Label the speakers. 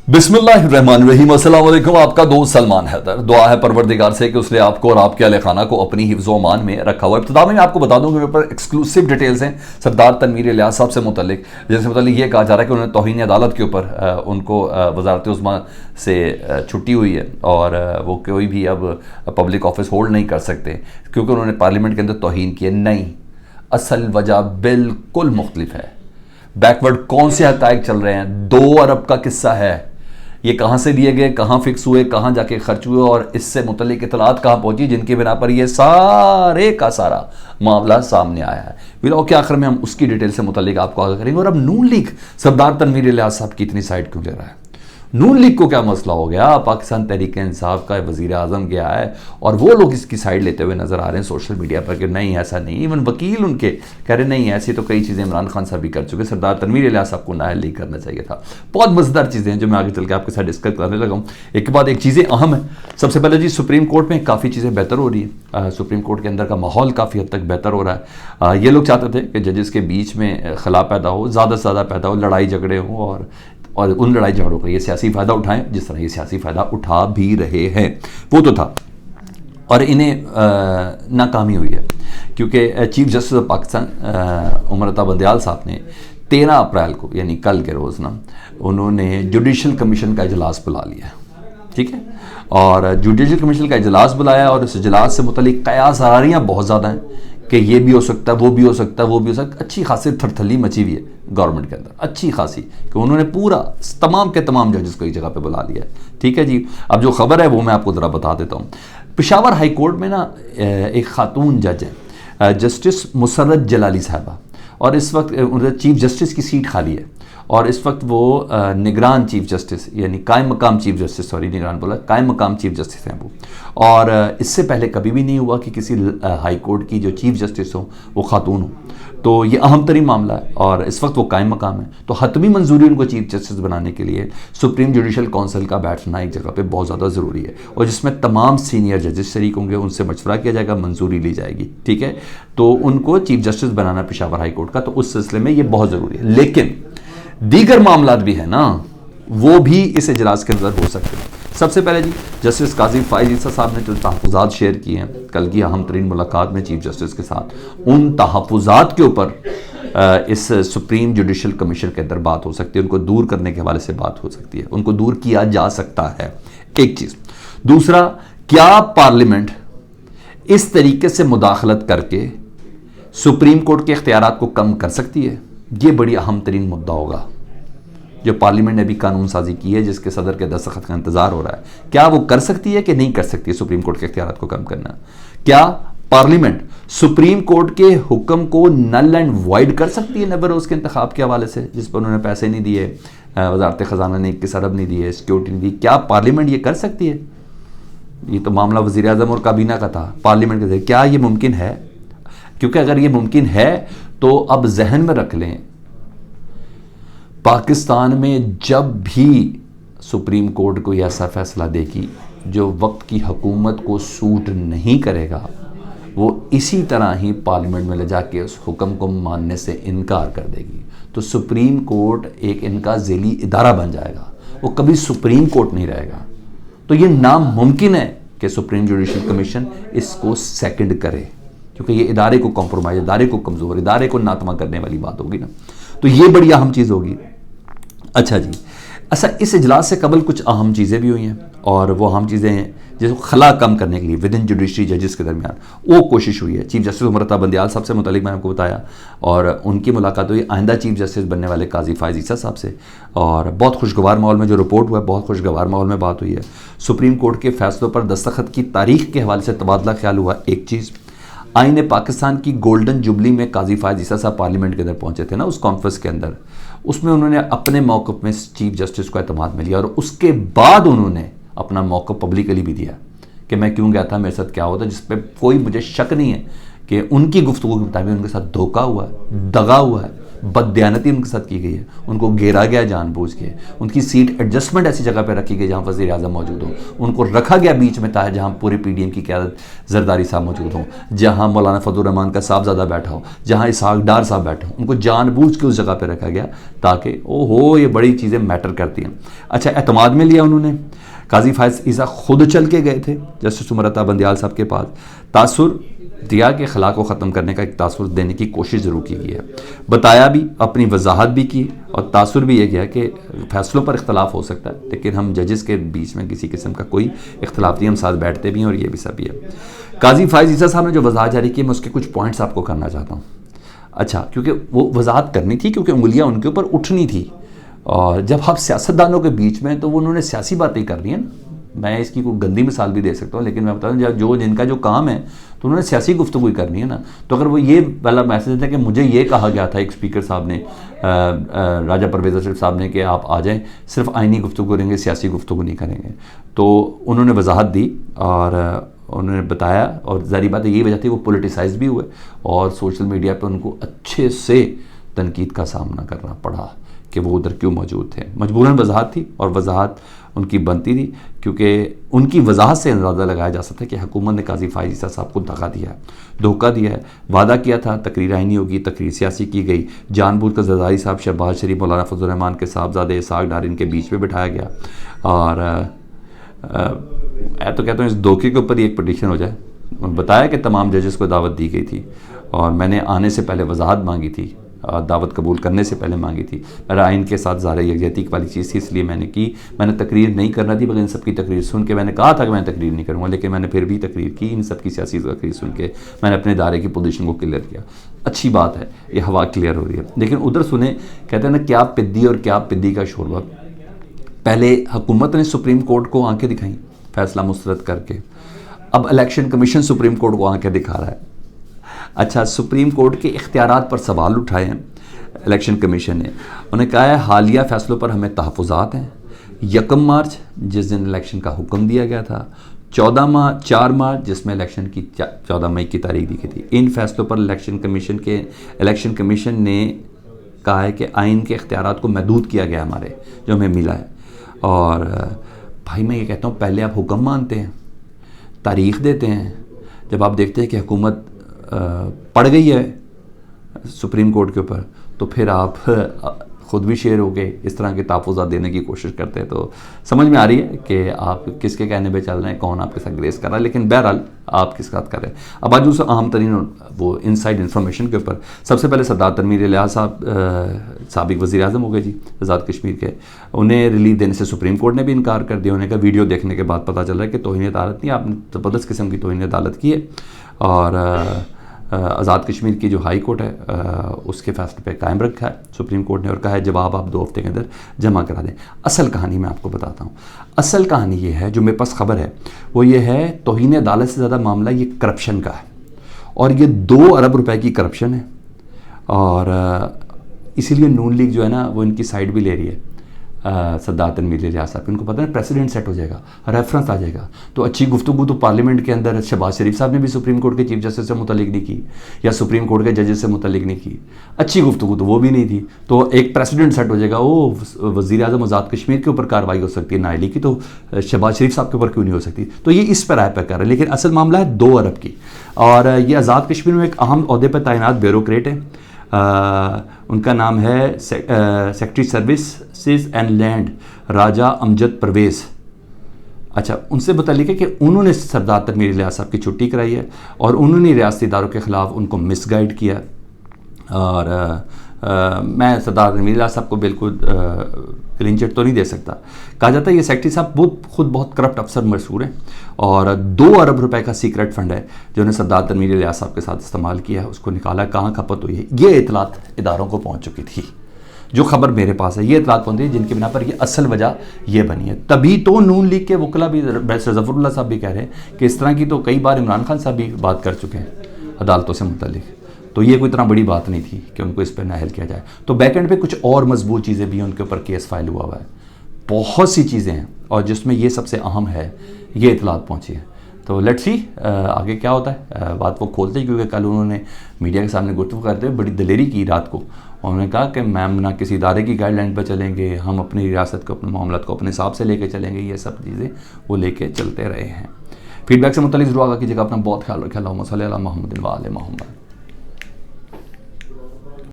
Speaker 1: बिस्मिल्लाहिर्रहमानिर्रहीम। अस्सलाम वालेकुम। आपका दोस्त सलमान हैदर। दुआ है परवरदिगार से कि उसने आपको और आपके अहले खाना को अपनी हिफ्ज़ व अमान में रखा हुआ है। इब्तिदा में मैं आपको बता दूं कि मेरे पर एक्सक्लूसिव डिटेल्स हैं सरदार तनवीर इलियास साहब से मुतल्लिक, जिनसे मुतल्लिक ये कहा जा रहा है कि उन्होंने तौहीन अदालत के ऊपर उनको वज़ारत उज़्मा से छुट्टी हुई है और वो कोई भी अब पब्लिक ऑफिस होल्ड नहीं कर सकते क्योंकि उन्होंने पार्लियामेंट के अंदर तौहीन की है। नहीं, असल वजह बिल्कुल मुख्तलिफ है। बैकवर्ड कौन से हक़ाइक़ चल रहे हैं, 2 अरब का किस्सा है, ये कहाँ से लिए गए, कहाँ फिक्स हुए, कहाँ जाके खर्च हुए और इससे मुतल्लिक इतलात कहाँ पहुंची, जिनकी बिना पर ये सारे का सारा मामला सामने आया है। वीडियो के आखिर में हम उसकी डिटेल से मुतल्लिक आपको आगाह करेंगे। और अब नून लीग सरदार तनवीर इलियास साहब की इतनी साइड क्यों ले रहा है, नून लीग को क्या मसला हो गया, पाकिस्तान तहरीक इंसाफ का वज़ीर आज़म गया है और वो लोग इसकी साइड लेते हुए नजर आ रहे हैं सोशल मीडिया पर कि नहीं ऐसा नहीं। इवन वकील उनके कह रहे नहीं, ऐसी तो कई चीज़ें इमरान खान साहब भी कर चुके, सरदार तनवीर इलियास साहब को नाअहल लीग करना चाहिए था। बहुत मज़ेदार चीज़ें हैं जो मैं आगे चल के आपके साथ डिस्कस करने लगा हूँ। एक के बाद एक चीज़ें अहम है। सबसे पहले जी, सुप्रीम कोर्ट में काफ़ी चीज़ें बेहतर हो रही है। सुप्रीम कोर्ट के अंदर का माहौल काफ़ी हद तक बेहतर हो रहा है। ये लोग चाहते थे कि जजेस के बीच में खला पैदा हो, ज़्यादा से ज़्यादा पैदा हो, लड़ाई झगड़े हों और उन लड़ाई झगड़ों का ये सियासी फ़ायदा उठाएं जिस तरह ये सियासी फ़ायदा उठा भी रहे हैं। वो तो था और इन्हें नाकामी हुई है क्योंकि chief justice of Pakistan Umar Ata Bandial साहब ने 13 अप्रैल को यानी कल के रोज़ ना उन्होंने जुडिशल कमीशन का इजलास बुला लिया। ठीक है, और जुडिशल कमीशन का इजलास बुलाया और उस इजलास से मुतल्लिक कयास आरारियाँ बहुत ज़्यादा हैं कि ये भी हो सकता है, वो भी हो सकता है, वो भी हो सकता है। अच्छी खासी थरथली मची हुई है गवर्नमेंट के अंदर, अच्छी खासी, कि उन्होंने पूरा तमाम के तमाम जजेस को एक जगह पे बुला लिया है। ठीक है जी, अब जो खबर है वो मैं आपको ज़रा बता देता हूँ। पेशावर हाई कोर्ट में ना एक खातून जज है, जस्टिस मुसर्रत जलाली साहबा, और इस वक्त उधर चीफ जस्टिस की सीट खाली है और इस वक्त वो निगरान चीफ जस्टिस यानी कायम मकाम चीफ जस्टिस, सॉरी निगरान बोला, कायम मकाम चीफ जस्टिस हैं वो। और इससे पहले कभी भी नहीं हुआ कि किसी हाई कोर्ट की जो चीफ जस्टिस हो वो खातून हो, तो ये अहम तरीन मामला है और इस वक्त वो कायम मकाम है। तो हतमी मंजूरी उनको चीफ जस्टिस बनाने के लिए सुप्रीम जुडिशल काउंसिल का बैठना एक जगह पे बहुत ज़्यादा ज़रूरी है और जिसमें तमाम सीनियर जजेस शरीक होंगे, उनसे मशवरा किया जाएगा, मंजूरी ली जाएगी। ठीक है, तो उनको चीफ जस्टिस बनाना पेशावर हाई कोर्ट का, तो उस सिलसिले में ये बहुत ज़रूरी है। लेकिन दीगर मामलात भी है ना, वो भी इस इजलास के अंदर हो सकते हैं। सबसे पहले जी, जस्टिस काजी फाइज ईसा साहब ने जो तहफ़्फ़ुज़ात शेयर किए हैं कल की अहम तरीन मुलाकात में चीफ जस्टिस के साथ, उन तहफ़्फ़ुज़ात के ऊपर इस सुप्रीम जुडिशल कमीशन के अंदर बात हो सकती है, उनको दूर करने के हवाले से बात हो सकती है, उनको दूर किया जा सकता है, एक चीज़। दूसरा, क्या पार्लियामेंट इस तरीके से मुदाखलत करके सुप्रीम कोर्ट के इख्तियारात को कम कर सकती है? ये बड़ी अहम तरीन मुद्दा होगा जो पार्लियामेंट ने भी कानून साजी की है, जिसके सदर के दस्तखत का इंतजार हो रहा है। क्या वो कर सकती है कि नहीं कर सकती है सुप्रीम कोर्ट के इख्तियारात को कम करना? क्या पार्लियामेंट सुप्रीम कोर्ट के हुक्म को नल एंड वॉइड कर सकती है नबर उसके इंतखाब के हवाले से, जिस पर उन्होंने पैसे नहीं दिए, वजारत खजाना ने 21 अरब नहीं दिए, सिक्योरिटी नहीं दी? क्या पार्लियामेंट ये कर सकती है? ये तो मामला वज़ीर आज़म और काबीना का था, पार्लियामेंट का। क्या ये मुमकिन है? क्योंकि अगर ये मुमकिन है तो अब जहन में रख लें, पाकिस्तान में जब भी सुप्रीम कोर्ट कोई ऐसा फैसला देगी जो वक्त की हुकूमत को सूट नहीं करेगा, वो इसी तरह ही पार्लियामेंट में ले जाके उस हुक्म को मानने से इनकार कर देगी। तो सुप्रीम कोर्ट एक इनका ज़ेली इदारा बन जाएगा, वो कभी सुप्रीम कोर्ट नहीं रहेगा। तो ये नामुमकिन है कि सुप्रीम जुडिशल कमीशन इसको सेकंड करे, क्योंकि ये इदारे को कॉम्प्रोमाइज, इदारे को कमज़ोर, इदारे को नातमा करने वाली बात होगी ना। तो ये बड़ी अहम चीज़ होगी। अच्छा जी, अच्छा, इस इजलास से कबल कुछ अहम चीज़ें भी हुई हैं और वो अहम चीज़ें हैं जिसको खला कम करने के लिए विद इन जुडिशरी जजेस के दरमियान वो कोशिश हुई है। चीफ जस्टिस उमर अता बंदयाल साहब से मुतालिक मैंने आपको बताया और उनकी मुलाकात हुई आइंदा चीफ जस्टिस बनने वाले काजी फाइज ईसा साहब से, और बहुत खुशगवार माहौल में जो रिपोर्ट हुआ है, बहुत खुशगवार माहौल में बात हुई है। सुप्रीम कोर्ट के फैसलों पर दस्तखत की तारीख के हवाले से तबादला ख्याल हुआ। एक चीज़, आईने पाकिस्तान की गोल्डन जुबली में काजी फाइज ईसा साहब पार्लियामेंट के अंदर पहुंचे थे ना, उस कॉन्फ्रेंस के अंदर, उसमें उन्होंने अपने मौक़िफ़ में चीफ जस्टिस को एतमाद में लिया और उसके बाद उन्होंने अपना मौक़िफ़ पब्लिकली भी दिया कि मैं क्यों गया था, मेरे साथ क्या होता, जिस पर कोई मुझे शक नहीं है कि उनकी गुफ्तगू के मुताबिक उनके साथ धोखा हुआ है, दगा हुआ है, बददयानती उनके साथ की गई है, उनको घेरा गया जानबूझ के, उनकी सीट एडजस्टमेंट ऐसी जगह पर रखी गई जहाँ वज़ीर आज़म मौजूद हो, उनको रखा गया बीच में ताकि जहाँ पूरे PDM की क़यादत जरदारी साहब मौजूद हों, जहाँ मौलाना फजलुर रहमान का साहबजादा बैठा हो, जहाँ इसहाक डार साहब बैठे हों, उनको जानबूझ के उस जगह पर रखा गया ताकि ओहो ये बड़ी चीज़ें मैटर करती हैं। अच्छा, एतमाद में लिया उन्होंने, काजी फायज ईसा खुद चल के गए थे जस्टिस उमर अता बंदियाल साहब के पास, तासुर दिया कि खला को ख़त्म करने का एक तासुर देने की कोशिश ज़रूर की गई है, बताया भी, अपनी वजाहत भी की, और तासुर भी ये किया कि फ़ैसलों पर इख्तलाफ हो सकता है लेकिन हम जजेस के बीच में किसी किस्म का कोई इख्तलाफ नहीं, हम साथ बैठते भी हैं और ये भी सब भी है। काजी फायज ईसा साहब ने जो वजाहत जारी की, मैं उसके कुछ पॉइंट्स आपको करना चाहता हूँ। अच्छा, क्योंकि वो वजाहत करनी थी, क्योंकि उंगलियाँ उनके ऊपर उठनी थी, और जब आप सियासतदानों के बीच में तो वो उन्होंने सियासी बातें कर रही हैं ना, मैं इसकी कोई गंदी मिसाल भी दे सकता हूँ लेकिन मैं बता दूँ जो जिनका जो काम है तो उन्होंने सियासी गुफ्तगू करनी है ना। तो अगर वो ये वाला मैसेज था कि मुझे ये कहा गया था एक स्पीकर साहब ने, राजा परवेज़ अशरफ साहब ने, कि आप आ जाएं, सिर्फ आइनी गुफ्तगू करेंगे, सियासी गुफ्तगू नहीं करेंगे, तो उन्होंने वजाहत दी और उन्होंने बताया, और ज़ाहिर बात है यही वजह थी वो पोलिटिसाइज भी हुए और सोशल मीडिया पर उनको अच्छे से तनकीद का सामना करना पड़ा कि वो उधर क्यों मौजूद थे। मजबूरन वजाहत थी और वजाहत उनकी बनती थी, क्योंकि उनकी वजाहत से अंदाज़ा लगाया जा सकता है कि हुकूमत ने काजी फायज ईसा साहब को धोखा दिया है, धोखा दिया है। वादा किया था तकरीर आइनी होगी, तकरीर सियासी की गई, जानबूझ कर जरदारी साहब, शहबाज शरीफ, मौलाना फजलुर रहमान के साहबजादे इसहाक डार इनके बीच में बिठाया गया, और मैं तो कहता हूँ इस धोखे के ऊपर ही एक पटिशन हो जाए। बताया कि तमाम जजेस को दावत दी गई थी और मैंने आने से पहले वजाहत मांगी थी, दावत कबूल करने से पहले मांगी थी, मेरा आइन के साथ ज़ाहिर यकजहती वाली चीज़ थी, इसलिए मैंने की। मैंने तकरीर नहीं करना थी, मगर इन सब की तकरीर सुन के मैंने कहा था कि मैं तकरीर नहीं करूँगा, लेकिन मैंने फिर भी तकरीर की। इन सब की सियासी तकरीर सुन के मैंने अपने दायरे की पोजीशन को क्लियर किया। अच्छी बात है, ये हवा क्लियर हो रही है। लेकिन उधर सुने, कहते हैं ना क्या पिद्दी और क्या पिद्दी का शोरबा। पहले हुकूमत ने सुप्रीम कोर्ट को आंखें दिखाई फैसला मुस्तरद करके, अब इलेक्शन कमीशन सुप्रीम कोर्ट को आंखें दिखा रहा है। अच्छा, सुप्रीम कोर्ट के इख्तियारात पर सवाल उठाए हैं इलेक्शन कमीशन ने। उन्हें कहा है हालिया फ़ैसलों पर हमें तहफ़्फ़ुज़ात हैं। 1 मार्च जिस दिन इलेक्शन का हुक्म दिया गया था, 4 मार्च जिसमें इलेक्शन की 14 मई की तारीख दी गई थी, इन फैसलों पर इलेक्शन कमीशन ने कहा है कि आइन के इख्तियारात को महदूद किया गया हमारे, जो हमें मिला है। और भाई मैं ये कहता हूँ, पहले आप हुक्म मानते हैं, तारीख़ देते हैं, जब आप देखते हैं कि हुकूमत पड़ गई है सुप्रीम कोर्ट के ऊपर, तो फिर आप ख़ुद भी शेर हो गए इस तरह के तहफ़्फ़ुज़ात देने की कोशिश करते हैं। तो समझ में आ रही है कि आप किसके कहने पे चल रहे हैं, कौन आपके साथ ग्रेस कर रहा है, लेकिन बहरहाल आप किस साथ कर रहे हैं। अब आज उस अहम तरीन वो इनसाइड इन्फॉर्मेशन के ऊपर सबसे पहले सरदार तनवीर इलियास साहब, साबिक़ वज़ीर आज़म हो गए जी आज़ाद कश्मीर के, उन्हें रिलीफ देने से सुप्रीम कोर्ट ने भी इनकार कर दिया। उन्हें का वीडियो देखने के बाद पता चल रहा है कि तौहीन अदालत नहीं, आपने ज़बरदस्त किस्म की तौहीन अदालत की है। और आज़ाद कश्मीर की जो हाई कोर्ट है उसके फैसले पे कायम रखा है सुप्रीम कोर्ट ने, और कहा है जवाब आप 2 हफ्ते के अंदर जमा करा दें। असल कहानी मैं आपको बताता हूँ। असल कहानी ये है, जो मेरे पास खबर है वो ये है, तौहीन अदालत से ज़्यादा मामला ये करप्शन का है, और ये 2 अरब रुपए की करप्शन है। और इसीलिए नून लीग जो है ना वो इनकी साइड भी ले रही है सरदार तनवीर इलियास साहब। इनको पता है प्रेसिडेंट सेट हो जाएगा, रेफरेंस आ जाएगा, तो अच्छी गुफ्तगू तो पार्लियामेंट के अंदर शहबाज शरीफ साहब ने भी सुप्रीम कोर्ट के चीफ जस्टिस से मुतल्लिक नहीं की, या सुप्रीम कोर्ट के जजेस से मुतल्लिक नहीं की, अच्छी गुफ्तगू तो वो भी नहीं थी। तो एक प्रेसिडेंट सेट हो जाएगा, वो वज़ीर आज़म आज़ाद कश्मीर के ऊपर कार्रवाई हो सकती है नाअहली की, तो शहबाज शरीफ साहब के ऊपर क्यों नहीं हो सकती। तो ये इस पर राय पर कर रहे हैं, लेकिन असल मामला है 2 अरब की। और ये आज़ाद कश्मीर में एक अहम ओहदे पर तैनात ब्यूरोक्रेट है, उनका नाम है सेक्रेटरी सर्विसेज एंड लैंड राजा अमजद परवेज़। अच्छा, उनसे मुतल्लिक है कि उन्होंने सरदार तनवीर इलियास साहब की छुट्टी कराई है और उन्होंने रियासती इदारों के ख़िलाफ़ उनको मिसगाइड किया। और मैं सरदार तनवीर इलियास साहब को बिल्कुल क्लीन चिट तो नहीं दे सकता। कहा जाता है ये सेक्रेटरी साहब खुद बहुत करप्ट अफसर मशहूर हैं, और 2 अरब रुपए का सीक्रेट फंड है जो उन्हें सरदार तनवीर इलियास साहब के साथ इस्तेमाल किया है, उसको निकाला, कहाँ खपत हुई है, ये इतलात इदारों को पहुँच चुकी थी। जो खबर मेरे पास है ये इतलात पहुंची है, जिनकी बिना पर ये असल वजह ये बनी है। तभी तो नून लीग के वकला भी, बैरिस्टर ज़फ़रुल्लाह साहब भी कह रहे हैं कि इस तरह की तो कई बार इमरान खान साहब भी बात कर चुके हैं अदालतों से मुतल्लिक, तो ये कोई इतना बड़ी बात नहीं थी कि उनको इस पर नाहल किया जाए। तो बैक एंड पे कुछ और मजबूत चीज़ें भी उनके ऊपर केस फाइल हुआ है, बहुत सी चीज़ें हैं, और जिसमें ये सबसे अहम है, ये इतलात पहुँची है तो लेट्स सी आगे क्या होता है। बात वो खोलते ही, क्योंकि कल उन्होंने मीडिया के सामने गुफ्तगू करते हुए बड़ी दलेरी की रात को। उन्होंने कहा कि मैम ना किसी इदारे की गाइडलाइन पर चलेंगे, हम अपनी रियासत को, अपने मामला को अपने हिसाब से लेके चलेंगे, ये सब चीज़ें वो लेके चलते रहे हैं। फीडबैक से मुतल्लिक़ ज़रूर आगा कीजिएगा। अपना बहुत ख्याल रखें। अल्लाहुम्मा सल्ली अला मुहम्मदिन व आले मुहम्मद।